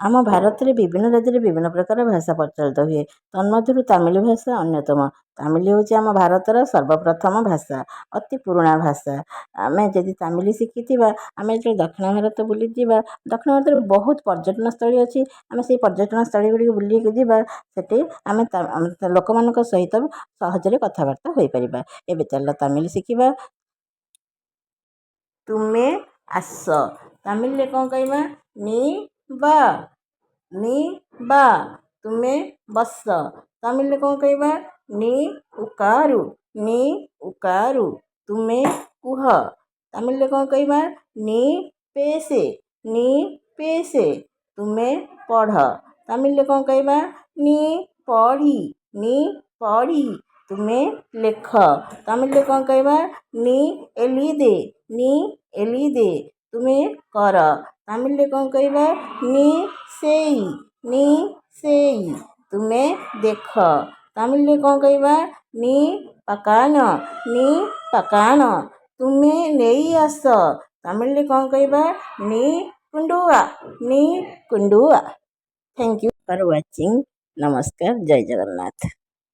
ଆମ ଭାରତରେ ବିଭିନ୍ନ ରାଜ୍ୟରେ ବିଭିନ୍ନ ପ୍ରକାର ଭାଷା ପ୍ରଚଳିତ ହୁଏ। ତନ୍ମଧ୍ୟରୁ ତାମିଲ ଭାଷା ଅନ୍ୟତମ। ତାମିଲ ହେଉଛି ଆମ ଭାରତର ସର୍ବପ୍ରଥମ ଭାଷା, ଅତି ପୁରୁଣା ଭାଷା। ଆମେ ଯଦି ତାମିଲ ଶିଖିଥିବା, ଆମେ ଯେତେବେଳେ ଦକ୍ଷିଣ ଭାରତ ବୁଲିଯିବା, ଦକ୍ଷିଣ ଭାରତରେ ବହୁତ ପର୍ଯ୍ୟଟନ ସ୍ଥଳୀ ଅଛି। ଆମେ ସେଇ ପର୍ଯ୍ୟଟନ ସ୍ଥଳୀ ଗୁଡ଼ିକୁ ବୁଲିକି ଯିବା, ସେଠି ଆମେ ଲୋକମାନଙ୍କ ସହିତ ସହଜରେ କଥାବାର୍ତ୍ତା ହୋଇପାରିବା। ଏବେ ଚାଲ ତାମିଲ ଶିଖିବା। ତୁମେ ଆସ। ତାମିଲରେ କ'ଣ କହିବା? ନି ବା, ନି ବା। ତୁମେ ବସ। ତାମିଲରେ କ'ଣ କହିବା? ନି ଉକାରୁ, ନି ଉକାରୁ। ତୁମେ କୁହ। ତାମିଲରେ କ'ଣ କହିବା? ନି ପେସେ, ନି ପେସେ। ତୁମେ ପଢ଼। ତାମିଲରେ କ'ଣ କହିବା? ନି ପଢ଼ି, ନି ପଢ଼ି। ତୁମେ ଲେଖ। ତାମିଲରେ କ'ଣ କହିବା? ନି ଏଲିଦେ, ନି ଏଲିଦେ। ତୁମେ କର। ତାମିଲରେ କ'ଣ କହିବା? ନି ସେଇ, ନି ସେଇ। ତୁମେ ଦେଖ। ତାମିଲରେ କ'ଣ କହିବା? ନି ପାକାନ, ନି ପାକାନ। ତୁମେ ନେଇ ଆସ। ତାମିଲରେ କ'ଣ କହିବା? ନି କୁଣ୍ଡୁଆ, ନି କୁଣ୍ଡୁଆ। Thank you for watching. ନମସ୍କାର। ଜୟ ଜଗନ୍ନାଥ।